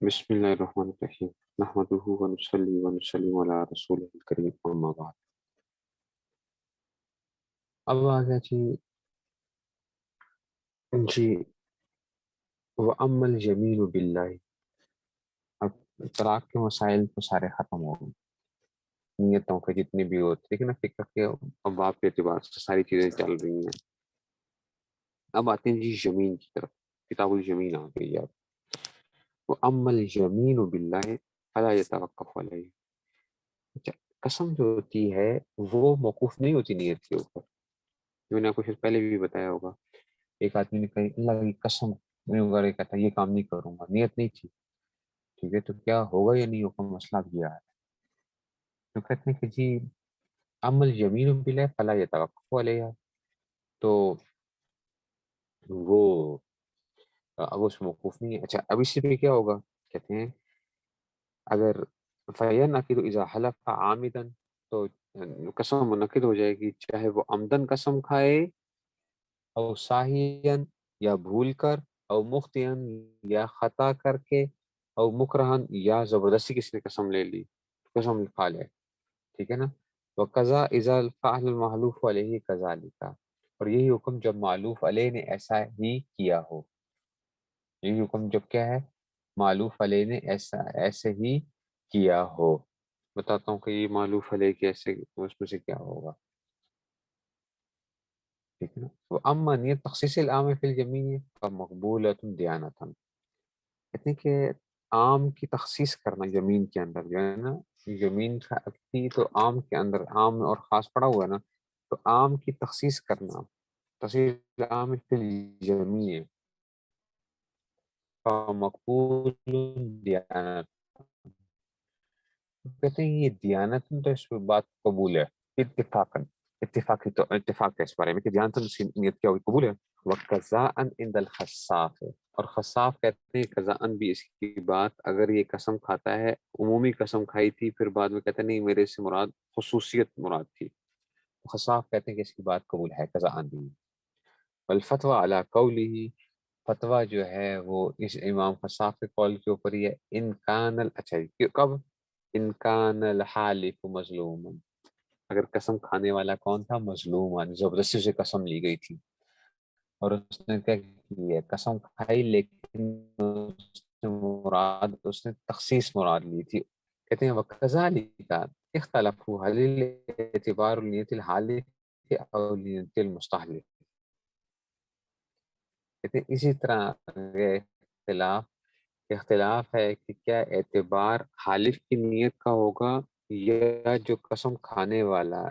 بسم اللہ الرحمن الرحیم نحمدہ ونصلی ونسلم علی رسول الکریم اما بعد۔ اب آ گیا جی وَأَمَّا الْيَمِينُ بِاللَّهِ۔ اب طلاق کے مسائل تو سارے ختم ہو گئے، نیتوں کے جتنے بھی ہوتے، لیکن اب فقہ کے ابواب کے اعتبار سے ساری چیزیں چل رہی ہیں۔ اب آتے ہیں جی یمین کی طرف، کتاب الیمین آ گئی ہے۔ وَأَمَّا الْيَمِينُ بِاللَّهِ فَلَا يَتَوَقَّفُ عَلَيْهِ۔ اچھا، قسم جو ہوتی ہے وہ موقوف نہیں ہوتی نیت کے اوپر، جو میں نے آپ کو شاید پہلے بھی بتایا ہوگا۔ ایک آدمی نے کہی اللہ کی قسم میں وغیرہ کہتا ہے یہ کام نہیں کروں گا، نیت نہیں تھی، ٹھیک ہے، تو کیا ہوگا یا نہیں ہوگا مسئلہ بھی ہے۔ تو کہتے ہیں کہ جی عمل یمین باللہ فلا یتوقف علیہ، تو وہ اب اس میں موقوف نہیں ہے۔ اچھا، اب اسی پہ کیا ہوگا، کہتے ہیں اگر فینعقد اذا حلف عامدا، تو قسم منعقد ہو جائے گی چاہے وہ عمدن قسم کھائے، او ساہین یا بھول کر، او مخطئن یا خطا کر کے، او مکرہن یا زبردستی کسی نے قسم لے لی، قسم کھا لے، ٹھیک ہے نا۔ وقضا اذا فعل المحلوف علیہ کذالک، اور یہی حکم جب معلوف علیہ نے ایسا ہی کیا ہو، یہی حکم جب کیا ہے، معلوف علیہ نے ایسے ہی کیا ہو۔ بتاتا ہوں کہ یہ معلوف علیہ کے ایسے اس میں سے کیا ہوگا، ٹھیک ہے نا۔ وہ اما نیت تخصیص العام فی الیمین فمقبولۃ دیانۃ، کہتے ہیں کہ عام کی تخصیص کرنا یمین کے اندر جو ہے نا، یمین تھی تو عام کے اندر عام اور خاص پڑا ہوا ہے نا، تو عام کی تخصیص کرنا، تخصیص العام فی الیمین فمقبول دیانۃ، کہتے ہیں یہ دیانت تو اس پہ بات قبول ہے اتفاقاً، اتفاق ہے اس بارے میں کہ دیانت نیت کیا ہوگی، قبول ہے۔ وَقَضَاءً عِنْدَ الْخَصَّافِ، اور خصاف کہتے ہیں قضاءً بھی اس کی بات، اگر یہ قسم کھاتا ہے عمومی قسم کھائی تھی پھر بعد میں کہتا ہے نہیں میرے سے مراد خصوصیت مراد تھی، خصاف کہتے ہیں کہ اس کی بات قبول ہے قضاءً بھی۔ والفتوى علی قولہ، فتویٰ جو ہے وہ اس امام خصاف کے قول کے اوپر ہی ہے، ان کان اچھا کب، ان کان الحالف مظلوما، اگر قسم کھانے والا کون تھا، مظلوم، زبردستی سے قسم لی گئی تھی، اور اس نے کیا کی ہے، قسم کھائی لیکن اس نے تخصیص مراد لی تھی۔ کہتے ہیں وَكَذَلِكَ اخْتَلَفُوا هَلِ الْاعْتِبَارُ لِنِيَّةِ الْحَالِفِ أَوْ لِنِيَّةِ الْمُسْتَحْلِفِ، کہتے ہیں اسی طرح اختلاف ہے کہ کیا اعتبار حالف کی نیت کا ہوگا یا جو قسم کھانے والا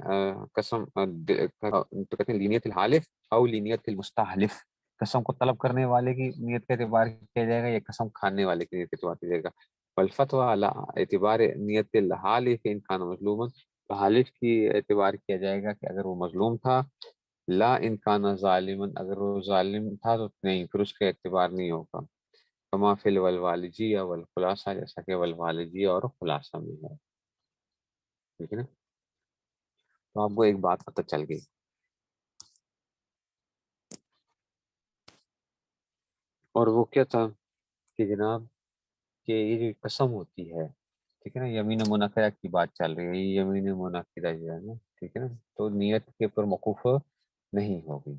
تو کہتے ہیں لینیت الحالف او لینیت المستحلف، قسم کو طلب کرنے والے کی نیت کا اعتبار کیا جائے گا یا قسم کھانے والے کی نیت کا اعتبار کیا جائے گا۔ والفتوى علی اعتبار نیت الحالف ان کان مظلوما، تو حالف کی اعتبار کیا جائے گا کہ اگر وہ مظلوم تھا، لا ان کان ظالما، اگر وہ ظالم تھا تو نہیں، پھر اس کا اعتبار نہیں ہوگا۔ کما فی الوالجیہ والخلاصہ، جیسا کہ والوالجیہ اور خلاصہ میں ہے، ٹھیک ہے نا۔ تو آپ کو ایک بات پتہ چل گئی، اور وہ کیا تھا کہ جناب کہ یہ جو قسم ہوتی ہے، ٹھیک ہے نا، یمین منعقدہ کی بات چل رہی ہے، یہ یمین منعقدہ جو ہے نا، ٹھیک ہے نا، تو نیت کے اوپر موقوف نہیں ہوگی،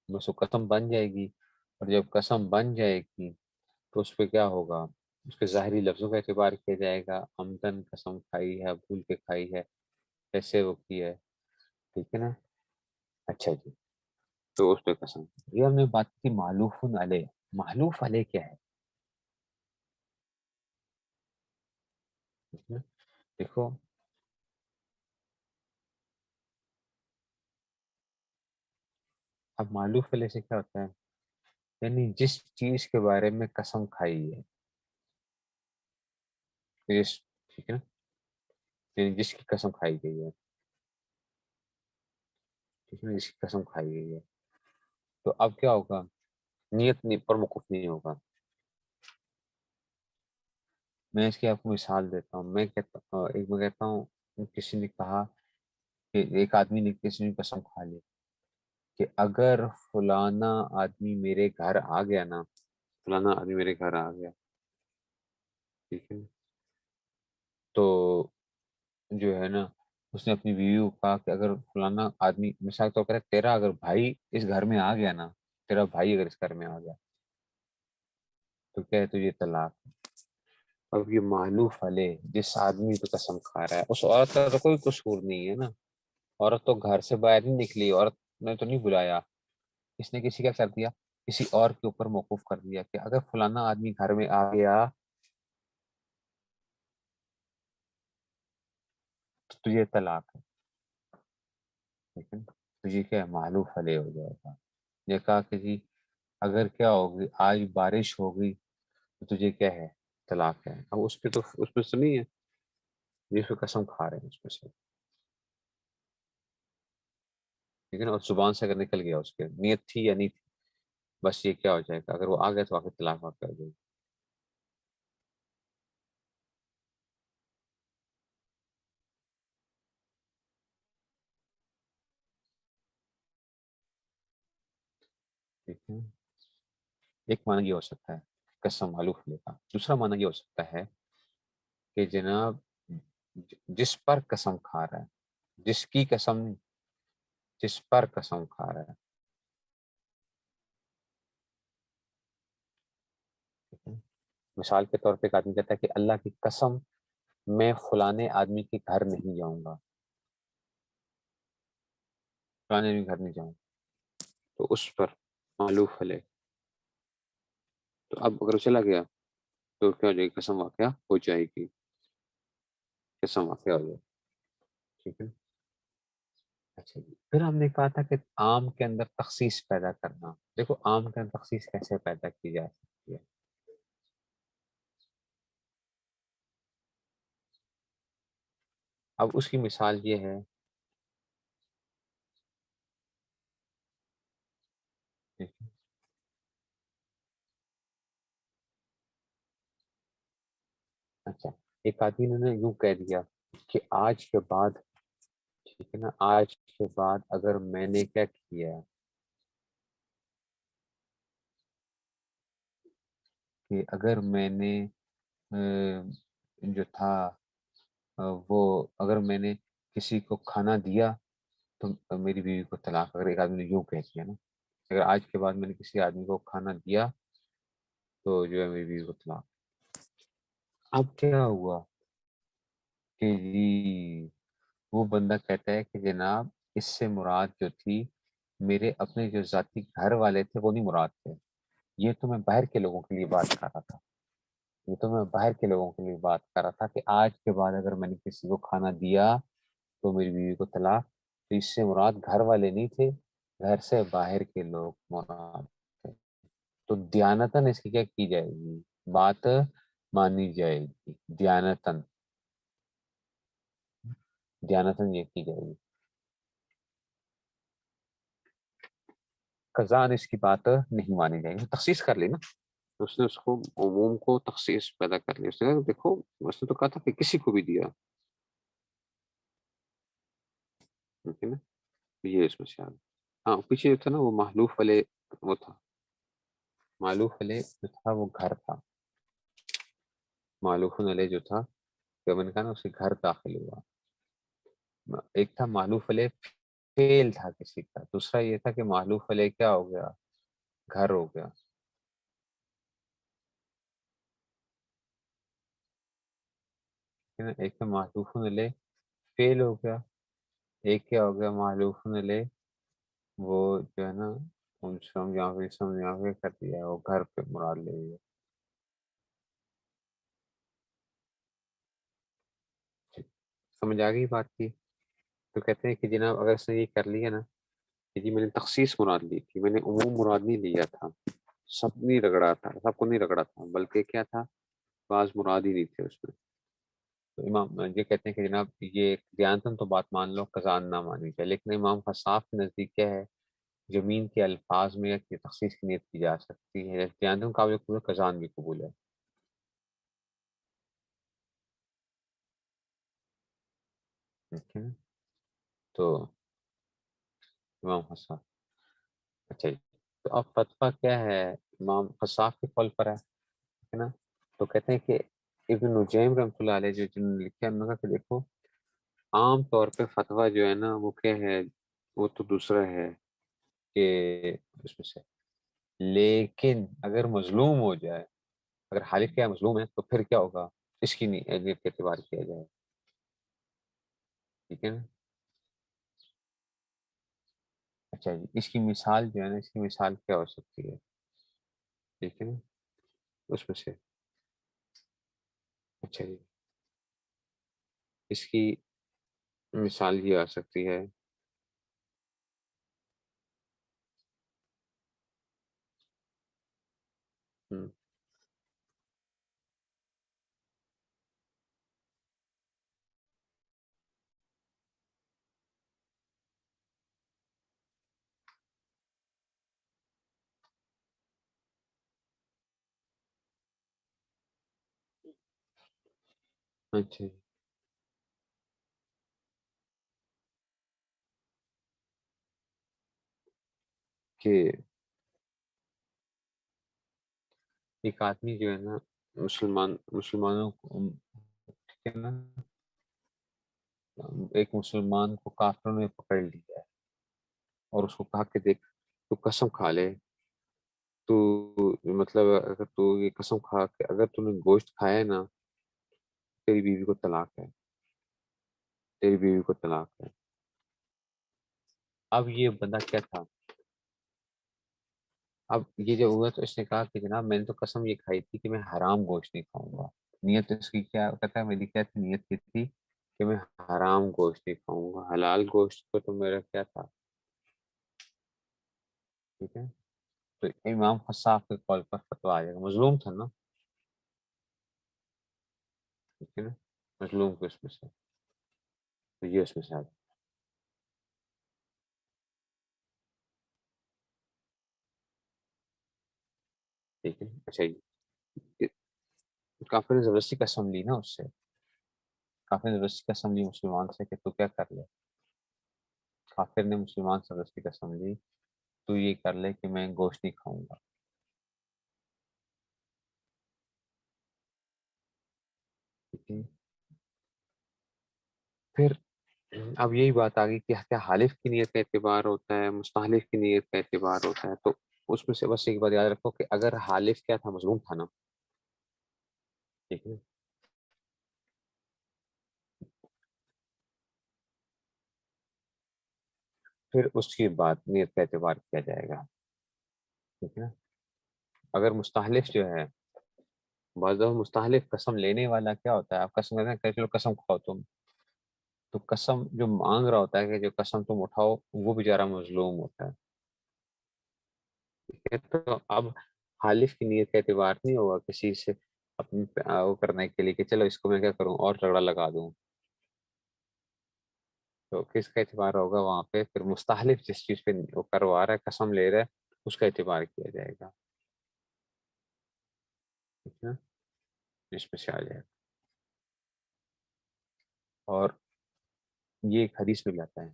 بس وہ قسم بن جائے گی، اور جب قسم بن جائے گی تو اس پہ کیا ہوگا، اس کے ظاہری لفظوں کا اعتبار کیا جائے گا، عمدن قسم کھائی ہے، بھول کے کھائی ہے، کیسے وہ کی ہے، ٹھیک ہے نا۔ اچھا جی، تو اس پہ قسم، یہ ہم نے بات کی معلوف علیہ، معلوف علیہ کیا ہے، ٹھیک ہے نا؟ دیکھو اب معلوف علیہ سے کیا ہوتا ہے، یعنی جس چیز کے بارے میں قسم کھائی ہے، ٹھیک ہے نا، یعنی جس کی قسم کھائی گئی ہے، ٹھیک ہے نا، جس کی قسم کھائی گئی ہے، تو اب کیا ہوگا، نیت پر موقوف نہیں ہوگا۔ میں اس کی آپ کو مثال دیتا ہوں، میں کہتا ہوں کسی نے کہا کہ ایک آدمی نے کسی نے قسم کھا لی کہ اگر فلانا آدمی میرے گھر آ گیا نا فلانا آدمی میرے گھر آ گیا، ٹھیک ہے، تو جو ہے نا اس نے اپنی بیوی کو کہا کہ اگر فلانا آدمی، مثال کے طور پر تیرا اگر بھائی اس گھر میں آ گیا نا، تیرا بھائی اگر اس گھر میں آ گیا تو کیا ہے، تجھے طلاق ہے۔ اب یہ محلوف علیہ جس آدمی پہ قسم کھا رہا ہے، اس عورت کا تو کوئی قصور نہیں ہے نا، عورت تو گھر سے باہر نہیں نکلی، عورت نے تو نہیں بلایا، اس نے کسی کا کر دیا، کسی اور کے اوپر موقوف کر دیا کہ اگر فلانا آدمی گھر میں آ گیا تو تجھے طلاق ہے، ٹھیک ہے، تو یہ کیا ہے، محلوف علیہ ہو جائے گا۔ یہ کہا کہ جی اگر کیا ہوگی، آج بارش ہوگی تو تجھے کیا ہے، طلاق ہے۔ اب اس پہ تو اس پہ تو نہیں ہے، جس پہ قسم کھا رہے ہیں اس پہ سے، ٹھیک ہے نا، اور زبان سے اگر نکل گیا، اس کے نیت تھی یا نہیں تھی، بس یہ کیا ہو جائے گا، اگر وہ آ گیا تو آ کے طلاق واقع ہو جائے گی، ٹھیک ہے۔ ایک معنی یہ ہو سکتا ہے قسم محلوف علیہ کا، دوسرا معنی یہ ہو سکتا ہے کہ جناب جس پر قسم کھا رہا ہے، جس کی قسم نہیں، جس پر قسم کھا رہا ہے، ٹھیک ہے؟ مثال کے طور پہ ایک آدمی کہتا ہے کہ اللہ کی قسم میں فلانے آدمی کے گھر نہیں جاؤں گا، فلانے آدمی کے گھر نہیں جاؤں گا، تو اس پر معلوف علیہ، تو اب اگر وہ چلا گیا تو کیا ہو جائے گی، قسم واقعہ ہو جائے گی، قسم واقعہ ہو جائے گی، ٹھیک ہے۔ اچھا جی، پھر ہم نے کہا تھا کہ عام کے اندر تخصیص پیدا کرنا، دیکھو عام کے اندر تخصیص کیسے پیدا کی جا سکتی ہے۔ اب اس کی مثال یہ ہے، ٹھیک ہے؟ اچھا، ایک آدمی نے یوں کہہ دیا کہ آج کے بعد، ٹھیک ہے نا، آج کے بعد اگر میں نے کیا کیا کہ اگر میں نے جو تھا وہ، اگر میں نے کسی کو کھانا دیا تو میری بیوی کو طلاق، اگر ایک آدمی نے یوں کہہ دیا نا، اگر آج کے بعد میں نے کسی آدمی کو کھانا دیا تو جو ہے میری بیوی کو طلاق۔ اب کیا ہوا کہ جی وہ بندہ کہتا ہے کہ جناب اس سے مراد جو تھی میرے اپنے جو ذاتی گھر والے تھے وہ نہیں مراد تھے، یہ تو میں باہر کے لوگوں کے لیے بات کر رہا تھا، یہ تو میں باہر کے لوگوں کے لیے بات کر رہا تھا کہ آج کے بعد اگر میں نے کسی کو کھانا دیا تو میری بیوی کو طلاق، تو اس سے مراد گھر والے نہیں تھے، گھر سے باہر کے لوگ مراد تھے، تو دیانتاً اس کی کیا کی جائے گی، بات مانی جائے گی، دیانتاً، دیانتاً یہ کی جائے گی، قضاءً اس کی بات نہیں مانی جائے گی، تخصیص کر لی نا، اس نے اس کو عموم کو تخصیص پیدا کر لی، اس نے کہا دیکھو اس نے تو کہا تھا کہ کسی کو بھی دیا، ٹھیک ہے نا، یہ اس میں سے آ گیا۔ ہاں پیچھے جو تھا نا وہ محلوف علیہ، وہ تھا معلوف علیہ جو تھا وہ گھر تھا، معلوف علیہ جو تھا کہ میں نے کہا نا اسے گھر داخل ہوا، ایک تھا معلوف علیہ فعل تھا کسی کا، دوسرا یہ تھا کہ معلوف علیہ کیا ہو گیا، گھر ہو گیا، ٹھیک ہے نا، ایک تو معلوف علیہ فعل ہو گیا، ایک کیا ہو گیا معلوف علیہ، وہ جو ہے نا سمجھا کے کر دیا ہے، وہ گھر پہ مراد لے لیا، سمجھ آ گئی بات کی؟ تو کہتے ہیں کہ جناب اگر اس نے یہ کر لیا نا کہ جی میں نے تخصیص مراد لی تھی، میں نے عموم مراد نہیں لیا تھا، سب نہیں رگڑا تھا، سب کو نہیں رگڑا تھا، بلکہ کیا تھا، بعض مراد ہی نہیں تھے اس میں، تو امام یہ کہتے ہیں کہ جناب یہ دیانتاً تو بات مان لو، قضاءً نہ مانی جائے، لیکن امام خصاف کے نزدیک کیا ہے، زمین کے الفاظ میں یا تخصیص کی نیت کی جا سکتی ہے، دیانتاً قابل قبول ہے، قضاءً بھی قبول ہے، ٹھیک ہے نا؟ تو امام خصاف، اچھا جی، تو اب فتویٰ کیا ہے امام قصاف کے قول پر ہے نا، تو کہتے ہیں کہ ابن نجیم رحمۃ اللہ علیہ جو جنہوں نے لکھا ہے، انہوں نے کہا کہ دیکھو عام طور پہ فتویٰ جو ہے نا وہ کیا ہے، وہ تو دوسرا ہے کہ اس میں سے، لیکن اگر مظلوم ہو جائے، اگر حالف کیا مظلوم ہے تو پھر کیا ہوگا، اس کی نیت کا اعتبار کیا جائے، ٹھیک ہے نا۔ اچھا جی، اس کی مثال جو ہے نا، اس کی مثال کیا ہو سکتی ہے، ٹھیک ہے نا، اس میں سے، اچھا جی، اس کی مثال یہ آ سکتی ہے، ہم، اچھا جی، کہ ایک آدمی جو ہے نا، مسلمانوں کو، ٹھیک ہے نا، ایک مسلمان کو کافروں نے پکڑ لیا ہے اور اس کو کہا کہ دیکھ تو قسم کھا لے، تو مطلب اگر تو یہ قسم کھا کہ اگر تو نے گوشت کھایا ہے نا، تیری بیوی کو طلاق ہے، تیری بیوی کو طلاق ہے۔ اب یہ بندہ کیا تھا، اب یہ جو ہوا تو اس نے کہا کہ جناب میں نے تو قسم یہ کھائی تھی کہ میں حرام گوشت نہیں کھاؤں گا، نیت اس کی کیا کہتا ہے، میری کیا تھی نیت، کی تھی کہ میں حرام گوشت نہیں کھاؤں گا، حلال گوشت کو تو میرا کیا تھا، ٹھیک ہے۔ تو امام خصاف کے قول پر فتویٰ آ جائے گا، مظلوم تھا نا، ٹھیک ہے نا، مظلوم کو اس میں سے، تو یہ اس میں سے آ جائے گا، ٹھیک ہے۔ اچھا جی، کافر نے زبردستی قسم لی نا اس سے، کافر نے زبردستی قسم لی مسلمان سے کہ تو کیا کر لے، کافر نے مسلمان سے زبردستی قسم لی تو یہ کر لے کہ میں گوشت نہیں کھاؤں گا، ٹھیک ہے۔ پھر اب یہی بات آ گئی کہ کیا حالف کی نیت کا اعتبار ہوتا ہے، مستحلف کی نیت کا اعتبار ہوتا ہے، تو اس میں سے بس ایک بات یاد رکھو کہ اگر حالف کیا تھا، مظلوم تھا نا، ٹھیک ہے، پھر اس کی بعد نیت کا اعتبار کیا جائے گا، ٹھیک ہے۔ اگر مستحلف جو ہے، بعض دفعہ مستحلف قسم لینے والا کیا ہوتا ہے، آپ قسم لیتے ہیں کہ چلو قسم کھاؤ تم، تو قسم جو مانگ رہا ہوتا ہے کہ جو قسم تم اٹھاؤ، وہ بیچارہ مظلوم ہوتا ہے، ٹھیک ہے۔ تو اب حالف کی نیت کا اعتبار نہیں ہوگا کسی سے اپنے وہ کرنے کے لیے کہ چلو اس کو میں کیا کروں اور جھگڑا لگا دوں، تو کس کا اعتبار ہوگا وہاں پہ، پھر مستحلف جس چیز پہ وہ کروا رہا ہے، قسم لے رہا ہے، اس کا اعتبار کیا جائے گا، ٹھیک ہے، اس میں سے آ جائے گا۔ اور یہ ایک حدیث میں جاتا ہے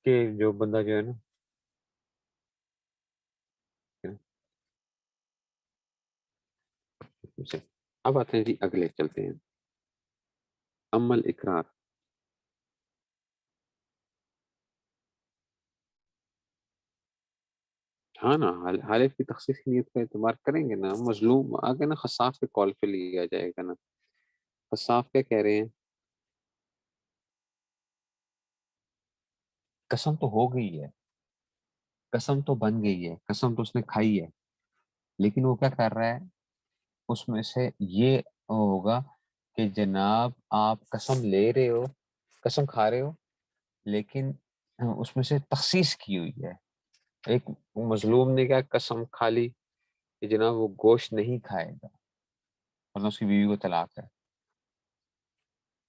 کہ جو بندہ جو ہے نا، اس میں سے، اب آتے ہیں جی اگلے، چلتے ہیں عمل اقرار، ہاں نا، حالف کی تخصیص کی نیت کا اعتبار کریں گے نا، مظلوم آگے نا خصاف کے کال پہ لیا جائے گا نا، خصاف کیا کہہ رہے ہیں، قسم تو ہو گئی ہے، قسم تو بن گئی ہے، قسم تو اس نے کھائی ہے، لیکن وہ کیا کر رہا ہے، اس میں سے یہ ہوگا کہ جناب آپ قسم لے رہے ہو، قسم کھا رہے ہو، لیکن اس میں سے تخصیص کی ہوئی ہے، ایک مظلوم نے کیا قسم کھا لی کہ جناب وہ گوشت نہیں کھائے گا، مطلب اس کی بیوی کو طلاق ہے،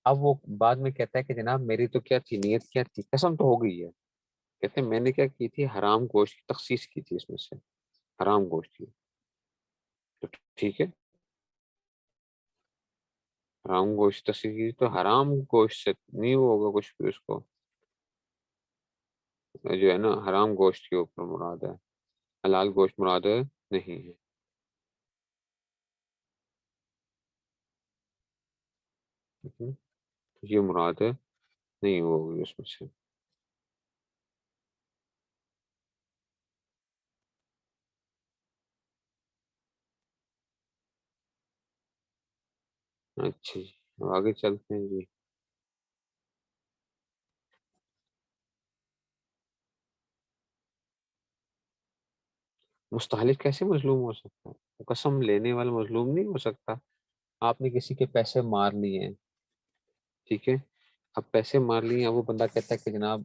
اب وہ بعد میں کہتا ہے کہ جناب میری تو کیا تھی نیت، کیا تھی، قسم تو ہو گئی ہے، کہتے ہیں میں نے کیا کی تھی، حرام گوشت کی تخصیص کی تھی، اس میں سے حرام گوشت کی، تو ٹھیک ہے، حرام گوشت تصویر تو حرام گوشت سے نہیں وہ ہوگا کچھ بھی، اس کو جو ہے نا حرام گوشت کے اوپر مراد ہے، حلال گوشت مراد نہیں ہے۔ ٹھیک ہے؟ یہ مراد نہیں ہوگی اس میں سے۔ اچھا جی، اب آگے چلتے ہیں جی۔ مستحلف کیسے مظلوم ہو سکتا ہے؟ قسم لینے والا مظلوم نہیں ہو سکتا۔ آپ نے کسی کے پیسے مار لیے ہیں، ٹھیک ہے، اب پیسے مار لیے ہیں، وہ بندہ کہتا ہے کہ جناب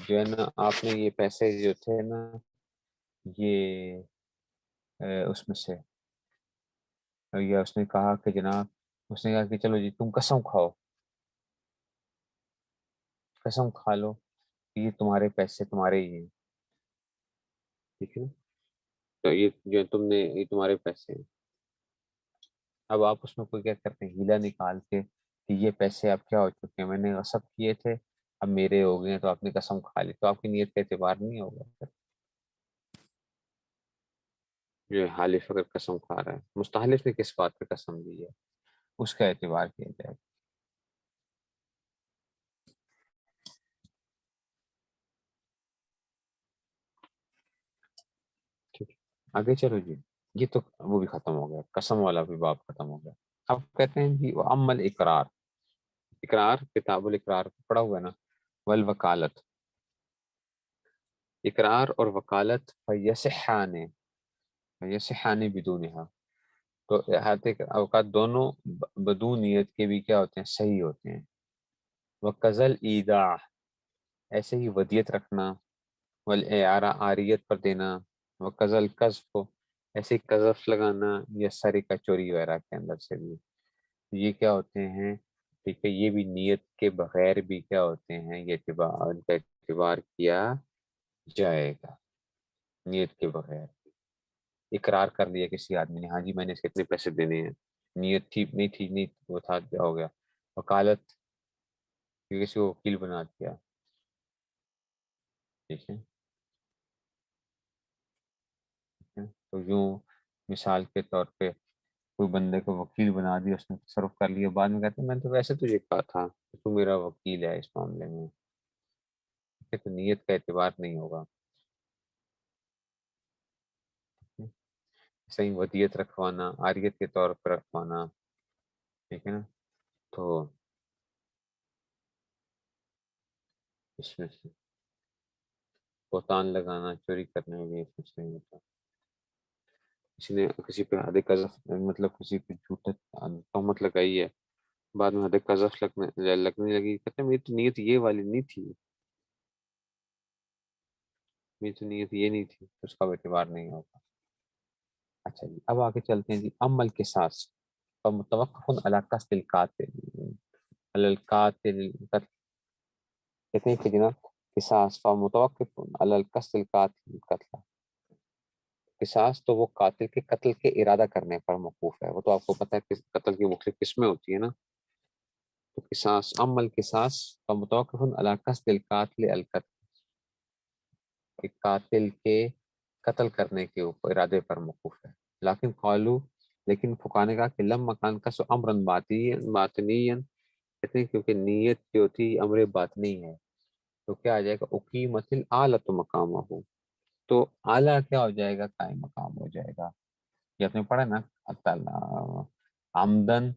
جو ہے نا آپ نے یہ پیسے جو تھے نا یہ اس میں سے، یا اس نے کہا کہ جناب، اس نے کہا کہ چلو جی تم قسم کھاؤ، قسم کھا لو کہ یہ تمہارے پیسے تمہارے ہی ہیں، ٹھیک ہے، تو یہ جو تم نے یہ تمہارے پیسے ہیں۔ اب آپ اس میں کوئی کیا کرتے ہیں، ہیلا نکال کے کہ یہ پیسے اب کیا ہو چکے ہیں، میں نے غصب کیے تھے اب میرے ہو گئے ہیں، تو آپ نے قسم کھا لی، تو آپ کی نیت کا اعتبار نہیں ہوگا پھر۔ جو حالف اگر قسم کھا رہا ہے، مستحلف نے کس بات پہ قسم دی ہے، اس کا اعتبار کیا جائے گا۔ ٹھیک ہے، آگے چلو جی، یہ تو وہ بھی ختم ہو گیا، قسم والا بھی باب ختم ہو گیا۔ اب کہتے ہیں جی عمل اقرار، اقرار کتاب الاقرار پڑا ہوا ہے نا، والوکالت، اقرار اور وکالت فیصحان، فیصحان بدونها، تو احاطے کے اوقات دونوں بدون نیت کے بھی کیا ہوتے ہیں، صحیح ہوتے ہیں۔ وقزل ایداع، ایسے ہی ودیت رکھنا، والاعارہ عاریت پر دینا، وقزل قذف، ایسے ہی قذف لگانا، یا سرقہ چوری وغیرہ کے اندر سے بھی، یہ کیا ہوتے ہیں، ٹھیک ہے، یہ بھی نیت کے بغیر بھی کیا ہوتے ہیں، یہ اعتبار، ان کا اعتبار کیا جائے گا نیت کے بغیر۔ اقرار کر لیا کسی آدمی نے، ہاں جی میں نے اس کے اتنے پیسے دینے ہیں، نیت تھی نہیں تھی، نہیں وہ تھا کیا ہو گیا، وکالت کسی کو وکیل بنا دیا، ٹھیک ہے، ٹھیک ہے؟ تو یوں مثال کے طور پہ کوئی بندے کو وکیل بنا دیا، اس نے تصرف کر لیا، بعد میں کہتے ہیں میں نے تو ویسے تجھے کہا تھا کہ تو میرا وکیل ہے اس معاملے میں، ٹھیک ہے؟ تو نیت کا اعتبار نہیں ہوگا، ٹھیک ہے؟ صحیح ودیت رکھوانا، عاریت کے طور پر رکھوانا، ٹھیک ہے نا، تو اس میں سے بہتان لگانا، چوری کرنے میں بھی اس میں سے نہیں ہوتا۔ کسی نے کسی پہ حد قذف، مطلب کسی پہ جھوٹا تہمت لگائی ہے، بعد میں حد قذف لگنے لگی، کہتے ہیں میری تو نیت یہ والی نہیں تھی، میری تو نیت یہ نہیں تھی، اس کا اعتبار نہیں ہوگا۔ اچھا جی، اب آگے چلتے ہیں جی، عمل کے ساتھ فمتوقف علی قصد القاتل، علی القاتل، کہتے ہیں کہ جناب قصاص فمتوقف علی القصد القاتل، قتل، قصاص تو وہ قاتل کے قتل کے ارادہ کرنے پر موقوف ہے، وہ تو آپ کو پتہ ہے کہ قتل کی مختلف قسمیں ہوتی ہیں نا، تو قصاص، عمل قصاص فمتوقف علی قصد القاتل القتل، کہ قاتل کے قتل کرنے کے اوپر ارادے پر موقوف ہے، لیکن قالو، لیکن فقہا نے کہا کہ لم مکان کا سو امرن باطنی، کہتے ہیں کیونکہ نیت جو تھی امر باطنی ہے، تو کیا آ جائے گا، اقیمت الآلۃ مقامہ، تو اعلیٰ کیا ہو جائے گا، قائم مقام ہو جائے گا۔ یہ آپ نے پڑھا نا، عمدن،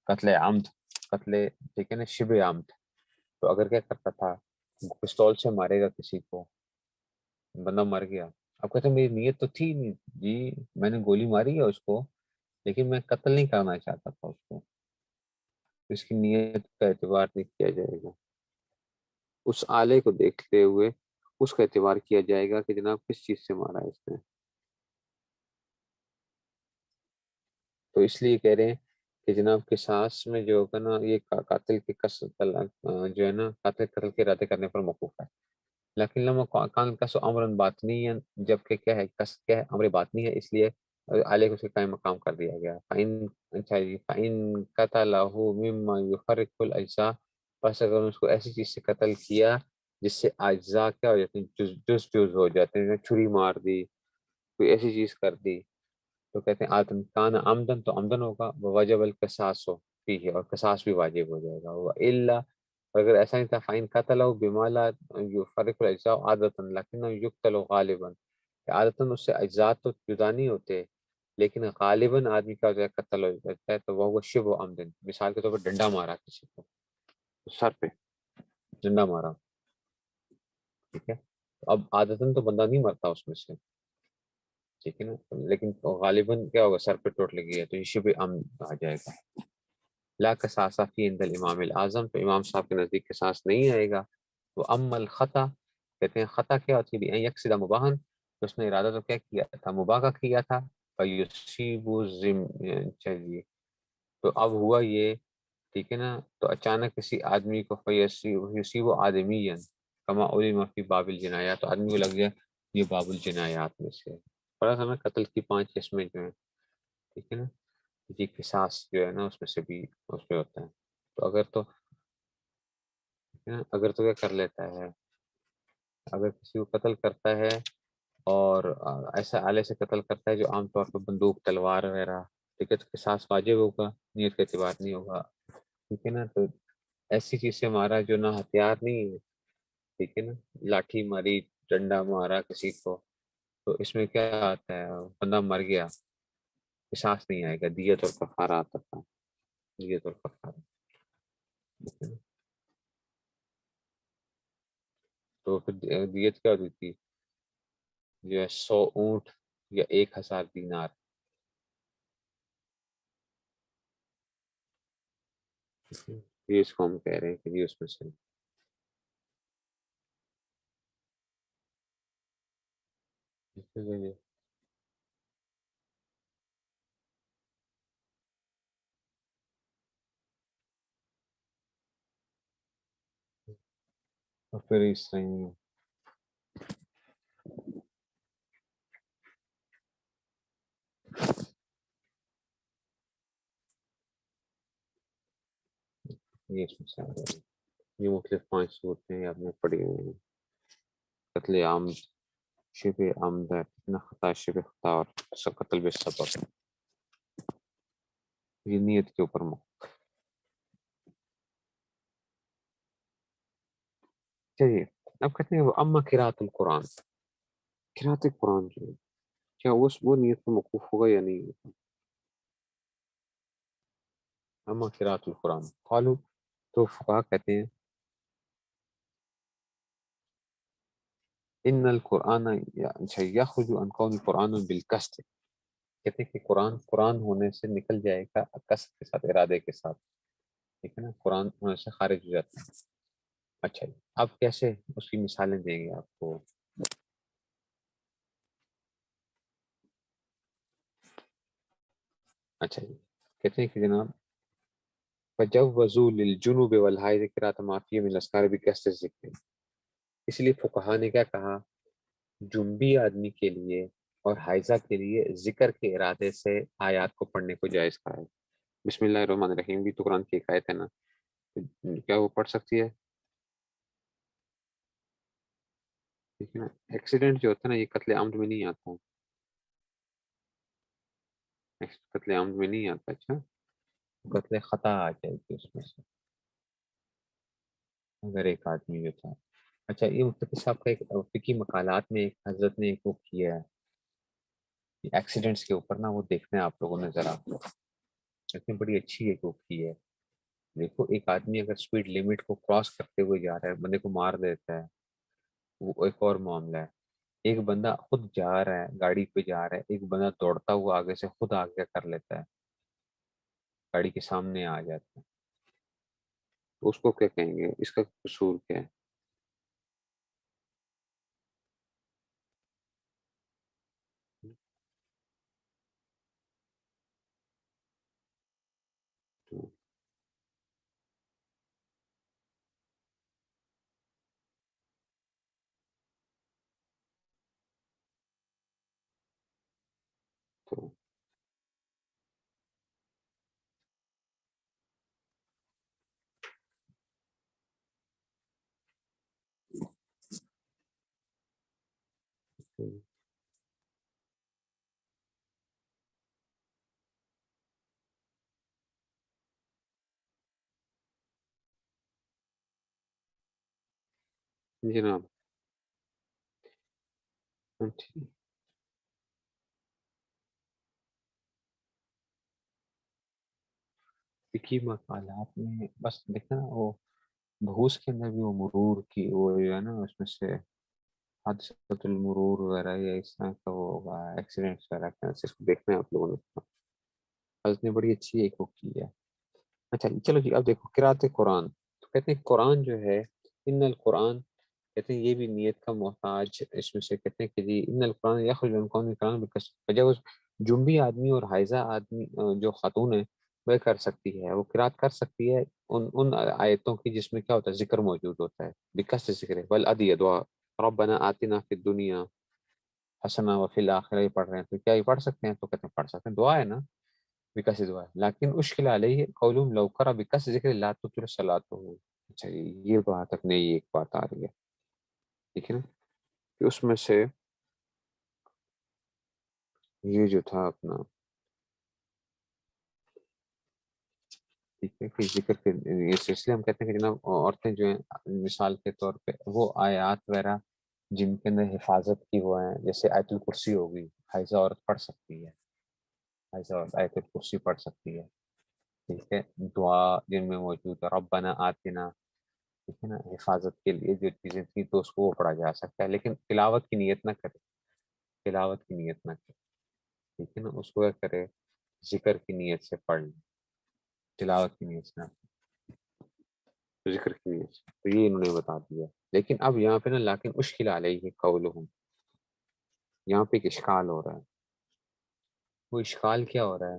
قتل عمد، قتل، ٹھیک ہے نا، شبہ عمد، تو اگر کیا کرتا تھا، پستول سے مارے گا کسی کو، بندہ مر گیا، اب کہتے ہیں میری نیت تو تھی نہیں جی، میں نے گولی ماری ہے اس کو، لیکن میں قتل نہیں کرنا چاہتا تھا اس کو، اس کی نیت کا اعتبار نہیں کیا جائے گا، اس آلے کو دیکھتے ہوئے اس کا اعتبار کیا جائے گا کہ جناب کس چیز سے مارا ہے اس نے، تو اس لیے کہہ رہے ہیں کہ جناب قصاص میں جو ہوگا نا، یہ قاتل کے قتل جو ہے نا، قاتل قتل کے ارادے کرنے پر موقوف ہے، لیکن لما کان قص امرن باطنی، جبکہ کیا ہے، قصد کیا ہے، امر باطنی ہے، اس لیے علیہ کو اس کے قائم مقام کر دیا گیا. فَإِن اچھا جی فَإِن قَتَلَهُ مِمَّا يُفَرِّقُ الْأَجْزَاءَ، پس اگر اس کو ایسی چیز سے قتل کیا جس سے اجزاء کیا ہو جاتے ہیں، جز ہو جاتے ہیں، چھری مار دی، کوئی ایسی چیز کر دی، تو کہتے ہیں آدم کان عمدن تو عمدن ہوگا، وجب القصاص ہو فیہ اور قصاص بھی واجب ہو جائے گا. وہ الا اگر ایسا نہیں تھا فائن قتل بما لا یفرق الاجزاء عادتا لکنه یقتل غالبا، کہ عادتاً اس سے اجزاء تو جدا نہیں ہوتے لیکن غالباً آدمی کا جو ہے قتل ہو جاتا ہے، تو وہ شبہ عمدن، مثال کے طور پر ڈنڈا مارا کسی کو سر پہ، ڈنڈا مارا، ٹھیک ہے. اب عادتاً تو بندہ نہیں مرتا اس میں سے، ٹھیک ہے نا، لیکن غالباً کیا ہوگا، سر پہ چوٹ لگی ہے تو یہ شبہ عمد آ جائے گا. لا قصاص فی عند الامام الاعظم، تو امام صاحب کے نزدیک قصاص نہیں آئے گا. وہ اما الخطا، کہتے ہیں خطا کیا ہوتی ہے، یکسد مباحن، تو اس نے ارادہ تو کیا کیا تھا، مباح کا کیا تھا، فیصیب چلیے، تو اب ہوا یہ، ٹھیک ہے نا، تو اچانک کسی آدمی کو فیصیب آدمی کما علم فی باب الجنایات، تو آدمی کو لگ گیا یہ باب الجنایات میں سے. پڑھا تھا نا قتل کی 5 قسمیں جو ہیں، ٹھیک ہے نا، یہ قصاص جو ہے نا اس میں سے بھی اس میں ہوتا ہے. تو اگر تو اگر تو کیا کر لیتا ہے، اگر کسی کو قتل کرتا ہے اور ایسا آلے سے قتل کرتا ہے جو عام طور پر بندوق تلوار وغیرہ، ٹھیک ہے، تو قصاص واجب ہوگا، نیت کا اعتبار نہیں ہوگا، ٹھیک ہے نا. تو ایسی چیز سے مارا جو نہ ہتھیار نہیں ہے، ٹھیک ہے نا، لاٹھی ماری، ڈنڈا مارا کسی کو، تو اس میں کیا آتا ہے، بندہ مر گیا، قصاص نہیں آئے گا، دیت اور کفارہ آتا تھا، دیت اور کفارہ، ٹھیک ہے نا. تو پھر دیت کیا ہوتی تھی، جو ہے 100 اونٹ یا 1000 دینار، یہ اس کو ہم کہہ رہے ہیں کہ یہ اس میں سے اور پھر اس طرح یہ اس میں سے آ رہا ہے. یہ مختلف 5 صورتیں آپ نے پڑھی ہوئی ہیں. قتل عام، شبہ عمد ہے نہ، خطا شبہ خطا، اور قتل بے سبب، یہ نیت کے اوپر چلیے. اب کہتے ہیں وہ اما قراءۃ القرآن، قراءۃ قرآن جو ہے کیا وہ نیت پر موقوف ہوگا یا نہیں ہوگا. اما قراءۃ القرآن قالو، تو فقہا کہتے ہیں ان القرآن یخرج عن کون القرآن بالقصد، کہتے ہیں کہ قرآن ہونے سے نکل جائے گا قصد کے ساتھ، ارادے کے ساتھ، ٹھیک ہے نا، قرآن ہونے سے خارج ہو جاتا ہے. اچھا جی، اب کیسے اس کی مثالیں دیں گے آپ کو. اچھا جی، کہتے ہیں کہ جناب فجوزوا للجنوب والحائض قراءۃ ما فیہ من الاذکار بقصد الذکر، اس لیے فقہا نے کیا کہا، جنبی آدمی کے لیے اور حائضہ کے لیے ذکر کے ارادے سے آیات کو پڑھنے کو جائز کہا ہے. بسم اللہ الرحمن الرحیم بھی تو قرآن کی ایک آیت ہے نا، کیا وہ پڑھ سکتی ہے، ٹھیک ہے نا. ایکسیڈنٹ جو ہوتا ہے نا یہ قتل عمد میں نہیں آتا، قتل عمد میں نہیں آتا. اچھا، قتل خطا آ جائے گی اس میں سے، اگر ایک آدمی جو تھا. اچھا، یہ مفتي صاحب کا ایک فقی مقالات میں ایک حضرت نے ایک وہ کیا ہے ایکسیڈنٹس کے اوپر نا، وہ دیکھنا ہے آپ لوگوں نے ذرا، اتنی بڑی اچھی ایک وہ کی ہے. دیکھو ایک آدمی اگر سپیڈ لمٹ کو کراس کرتے ہوئے جا رہا ہے، بندے کو مار دیتا ہے، وہ ایک اور معاملہ ہے. ایک بندہ خود جا رہا ہے، گاڑی پہ جا رہا ہے، ایک بندہ دوڑتا ہوا آگے سے خود آگے کر لیتا ہے، گاڑی کے سامنے آ جاتا ہے، تو اس کو کیا کہیں گے، اس کا قصور کیا ہے. تو تو جناب ٹھیک۔ فقہی مقالات میں بس دیکھنا وہ بھوس کے اندر بھی وہ مرور کی وہ جو ہے نا اس میں سے حادثۃ المرور وغیرہ یا اس طرح کا وہ ہوگا ایکسیڈنٹس وغیرہ کا صرف دیکھنا ہے آپ لوگوں نے، حضرت نے بڑی اچھی ایک وہ کی ہے۔ اچھا چلو جی اب دیکھو قرات قرآن، تو کہتے ہیں قرآن جو ہے ان القرآن، کہتے ہیں یہ بھی نیت کا محتاج، اس میں سے کہتے ہیں کہ جی ان القرآن یخرج من قوم القرآن بجوز، جنبی آدمی اور حائزہ آدمی جو خاتون ہے وہ کر سکتی ہے، وہ قرات کر سکتی ہے ان آیتوں کی جس میں کیا ہوتا ہے ذکر موجود ہوتا ہے، بکثرت ذکر ہے والادیہ دعا، ربنا آتنا فی الدنیا حسنہ وفی الآخرہ یہ پڑھ رہے ہیں تو کیا یہ پڑھ سکتے ہیں؟ تو کہتے ہیں پڑھ سکتے ہیں، دعا ہے نا بکثرت دعا ہے، لیکن اشکل علیہ قولہم لو کرا بکثرت ذکر لا تطر صلاتہ۔ اچھا یہ بات تک نہیں، ایک بات آ رہی ہے ٹھیک ہے نا، کہ اس میں سے یہ جو تھا اپنا ٹھیک ہے کہ ذکر کے یہ سلسلے ہم کہتے ہیں کہ جناب عورتیں جو ہیں مثال کے طور پہ وہ آیات وغیرہ جن کے اندر حفاظت کی وہ ہیں، جیسے آیت الکرسی ہوگی، حائضہ عورت پڑھ سکتی ہے، حائضہ عورت آیت الکرسی پڑھ سکتی ہے ٹھیک ہے، دعا جن میں موجود ہے ربنا آتنا ٹھیک ہے نا، حفاظت کے لیے جو چیزیں تھیں تو اس کو وہ پڑھا جا سکتا ہے، لیکن تلاوت کی نیت نہ کرے، تلاوت کی نیت نہ کرے ٹھیک ہے نا، اس کو کیا کرے ذکر کی نیت سے پڑھ لیں، تلاوت کی نیت سے نہ، ذکر کی نیت سے، تو یہ انہوں نے بتا دیا۔ لیکن اب یہاں پہ نا لیکن اشکل علیہ قولہم، یہاں پہ ایک اشکال ہو رہا ہے، وہ اشکال کیا ہو رہا ہے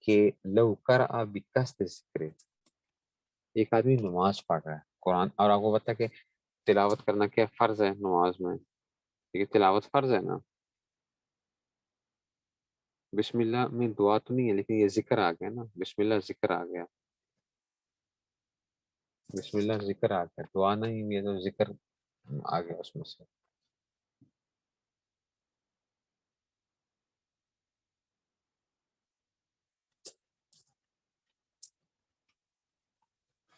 کہ لو قرأ بقصد ذکر، ایک آدمی نماز پڑھ رہا ہے قرآن، اور آپ کو پتا ہے کہ تلاوت کرنا کیا فرض ہے نماز میں، ٹھیک ہے تلاوت فرض ہے نا، بسم اللہ میں دعا تو نہیں ہے لیکن یہ ذکر آ گیا نا، بسم اللہ ذکر آ گیا، بسم اللہ ذکر آ گیا، دعا نہیں ہوئی ہے تو ذکر آ گیا اس میں سے۔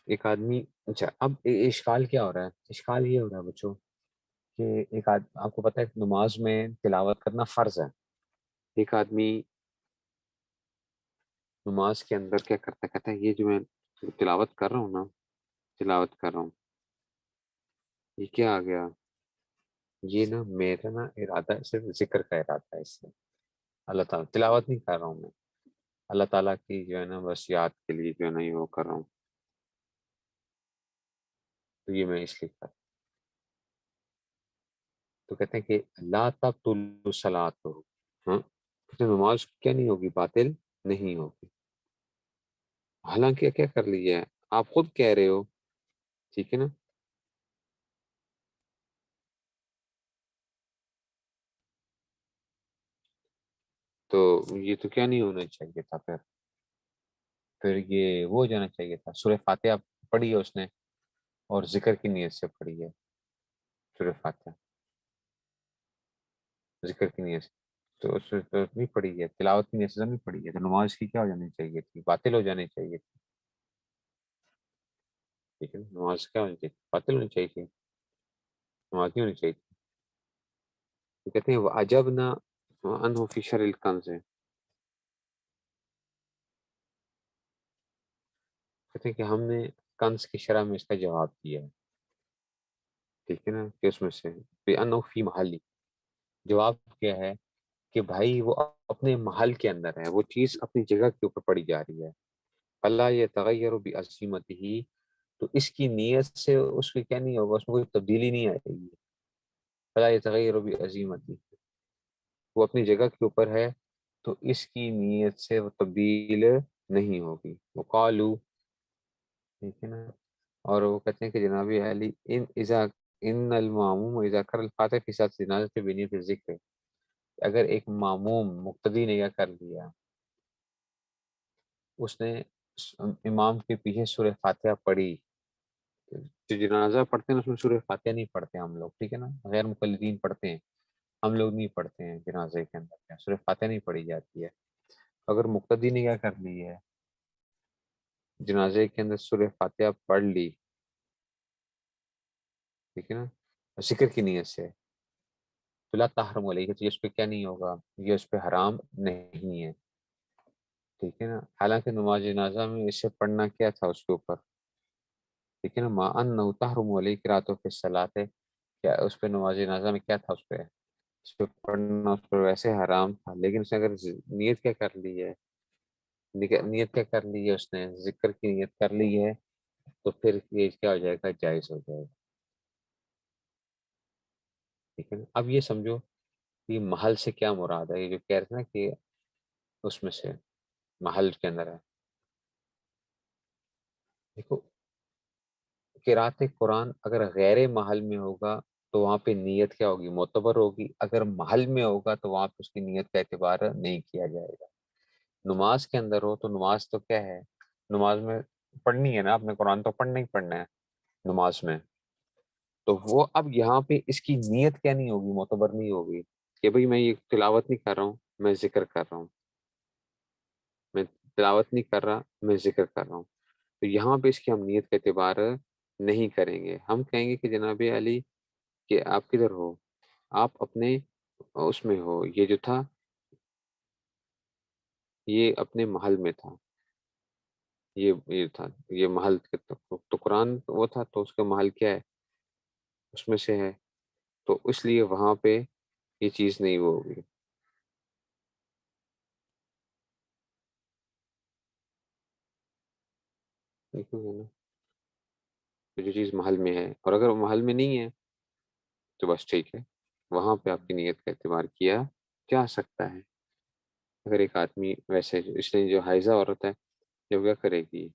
ایک آدمی، اچھا اب اشکال کیا ہو رہا ہے، اشکال یہ ہو رہا ہے بچوں کہ آپ کو پتہ ہے نماز میں تلاوت کرنا فرض ہے، ایک آدمی نماز کے اندر کیا کرتا ہے، کہتا ہے یہ جو میں تلاوت کر رہا ہوں نا، تلاوت کر رہا ہوں، یہ کیا آ گیا، یہ نا میرا نا ارادہ صرف ذکر کا ارادہ ہے، اس سے اللہ تعالیٰ تلاوت نہیں کر رہا ہوں میں، اللہ تعالیٰ کی جو ہے نا بس یاد کے لیے جو ہے نا یہ وہ کر رہا ہوں، تو یہ میں اس لیے کر رہا ہوں۔ تو کہتے ہیں کہ لا تبطل صلاۃ، ہاں کہتے ہیں نماز کیا نہیں ہوگی، باطل نہیں ہوگی، حالانکہ کیا کر لیا ہے آپ خود کہہ رہے ہو ٹھیک ہے نا، تو یہ تو کیا نہیں ہونا چاہیے تھا، پھر یہ وہ ہو جانا چاہیے تھا سورہ فاتحہ پڑھی ہے اس نے اور ذکر کی نیت سے پڑھی ہے سورہ فاتحہ، ذکر کی نیت سے تو اس سے تو نہیں پڑھی ہے، تلاوت کی نیت سے نہیں پڑھی ہے، تو نماز کی کیا ہو جانی چاہیے تھی، باطل ہو جانی چاہیے تھی ٹھیک ہے نا؟ نماز کیا ہونی چاہیے، باطل ہونی چاہیے تھی، نماز نہیں ہونی چاہیے تھی، تو کہتے ہیں وہ عجب نہ انہو فی شر الکنز ہے، کہتے ہیں کہ ہم نے کنز کی شرح میں اس کا جواب دیا ہے ٹھیک ہے نا، کہ اس میں سے بے انہو فی محلی، جواب کیا ہے کہ بھائی وہ اپنے محل کے اندر ہے، وہ چیز اپنی جگہ کے اوپر پڑی جا رہی ہے، اللہ یہ تغیر بعظیمت ہی، تو اس کی نیت سے اس میں کیا نہیں ہوگا، اس میں کوئی تبدیلی نہیں آئے گی، اللہ یہ تغیر بعظیمت ہی، وہ اپنی جگہ کے اوپر ہے تو اس کی نیت سے وہ تبدیل نہیں ہوگی، وہ قالو ٹھیک ہے نا، اور وہ کہتے ہیں کہ جناب علی ان الماموم اذا کر الفاتح فی ساتھ جنازت بنیت ذکر، اگر ایک معموم مقتدی نے کیا کر لیا، اس نے امام کے پیچھے سورہ فاتحہ پڑھی، جو جنازہ پڑھتے ہیں اس میں سورہ فاتحہ نہیں پڑھتے ہم لوگ ٹھیک ہے نا، غیر مقلدین پڑھتے ہیں، ہم لوگ نہیں پڑھتے ہیں جنازے کے اندر کیا سورہ فاتحہ نہیں پڑھی جاتی ہے، اگر مقتدی نے کیا کر لی ہے جنازے کے اندر سورہ فاتحہ پڑھ لی ٹھیک ہے نا، ذکر کی نیت سے، تو لا تحرم علیہ، تو یہ اس پہ کیا نہیں ہوگا، یہ اس پہ حرام نہیں ہے، ٹھیک ہے نا، حالانکہ نماز جنازہ میں اسے پڑھنا کیا تھا اس کے اوپر، ٹھیک ہے نا، ما ان تحرم علیہ قراتو فی الصلاۃ، کیا اس پہ نماز جنازہ میں کیا تھا، اس پہ پڑھنا اس پر ویسے حرام تھا، لیکن اس نے اگر نیت کیا کر لی ہے، نیت کیا کر لی ہے، اس نے ذکر کی نیت کر لی ہے، تو پھر یہ کیا ہو جائے گا، جائز ہو جائے گا، ٹھیک ہے نا۔ اب یہ سمجھو کہ محل سے کیا مراد ہے، یہ جو کہہ رہے تھے نا کہ اس میں سے محل کے اندر ہے، دیکھو قرات قرآن اگر غیر محل میں ہوگا تو وہاں پہ نیت کیا ہوگی، معتبر ہوگی، اگر محل میں ہوگا تو وہاں پہ اس کی نیت کا اعتبار نہیں کیا جائے گا۔ نماز کے اندر ہو تو نماز تو کیا ہے، نماز میں پڑھنی ہے نا، آپ نے قرآن تو پڑھنا ہی پڑھنا ہے نماز میں، تو وہ اب یہاں پہ اس کی نیت کیا نہیں ہوگی، معتبر نہیں ہوگی کہ بھئی میں یہ تلاوت نہیں کر رہا ہوں، میں ذکر کر رہا ہوں، میں تلاوت نہیں کر رہا، میں ذکر کر رہا ہوں، تو یہاں پہ اس کی ہم نیت کا اعتبار نہیں کریں گے، ہم کہیں گے کہ جناب علی کہ آپ کدھر ہو، آپ اپنے اس میں ہو، یہ جو تھا یہ اپنے محل میں تھا، یہ تھا، یہ محل تو قرآن وہ تھا تو اس کا محل کیا ہے، اس میں سے ہے، تو اس لیے وہاں پہ یہ چیز نہیں وہ ہوگی، ٹھیک ہے نا، تو جو چیز محل میں ہے، اور اگر وہ محل میں نہیں ہے تو بس ٹھیک ہے، وہاں پہ آپ کی نیت کا اعتبار کیا جا سکتا ہے۔ اگر ایک آدمی ویسے اس نے جو حائضہ عورت ہے، جو کیا کرے گی،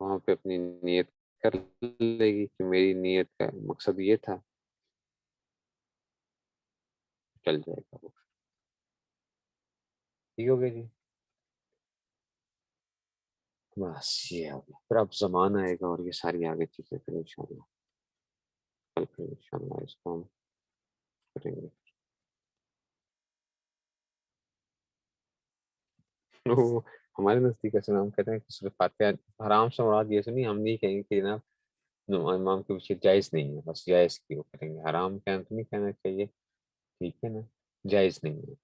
وہاں پہ اپنی نیت کر لے گی کہ میری نیت کا مقصد یہ تھا، چل جائے گا وہ، ٹھیک ہو گیا جی، بس یہ ہو گیا، پھر اب زمان آئے گا اور یہ ساری آگے چیزیں پھر انشاءاللہ کل پھر انشاءاللہ اس کو ہم کریں گے۔ وہ ہمارے نزدیک ایسے ہم کہتے ہیں کہ صرف فاتحہ حرام سے مراد یہ سے نہیں، ہم نہیں کہیں گے کہ جناب امام کے پیچھے جائز نہیں ہے، بس جائز کی وہ کریں گے، حرام کہنا تو نہیں کہنا چاہیے، ٹھیک ہے نا، جائز نہیں ہے،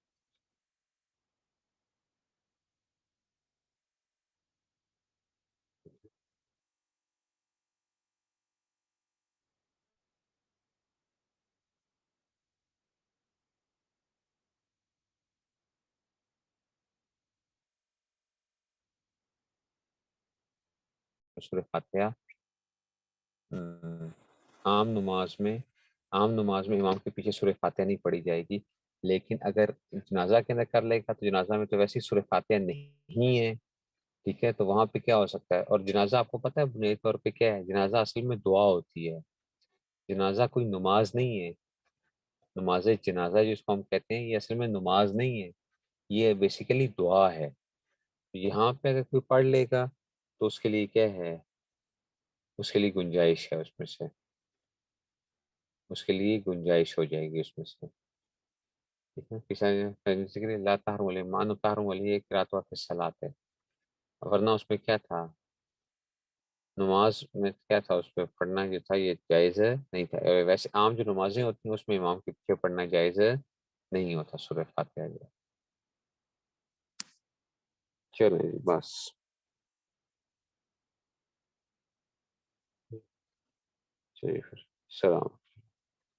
سورہ فاتحہ عام نماز میں، عام نماز میں امام کے پیچھے سورہ فاتحہ نہیں پڑھی جائے گی، لیکن اگر جنازہ کے اندر کر لے گا تو جنازہ میں تو ویسے ہی سورہ فاتحہ نہیں ہے، ٹھیک ہے، تو وہاں پہ کیا ہو سکتا ہے، اور جنازہ آپ کو پتہ ہے بنیادی طور پہ کیا ہے، جنازہ اصل میں دعا ہوتی ہے، جنازہ کوئی نماز نہیں ہے، نماز جنازہ جس کو ہم کہتے ہیں یہ اصل میں نماز نہیں ہے، یہ بیسیکلی دعا ہے، یہاں پہ اگر کوئی پڑھ لے گا تو اس کے لیے کیا ہے، اس کے لیے گنجائش ہے اس میں سے، اس کے لیے گنجائش ہو جائے گی اس میں سے، ٹھیک ہے، کسی لا تحرم علیہ مان تحرم علیہ قرات و صلاۃ ہے، ورنہ اس میں کیا تھا، نماز میں کیا تھا، اس پہ پڑھنا جو تھا یہ جائز نہیں تھا، ویسے عام جو نمازیں ہوتی ہیں اس میں امام کے پیچھے پڑھنا جائز نہیں ہوتا سورہ فاتحہ جو، چلو جی بس، چلیے پھر، السلام۔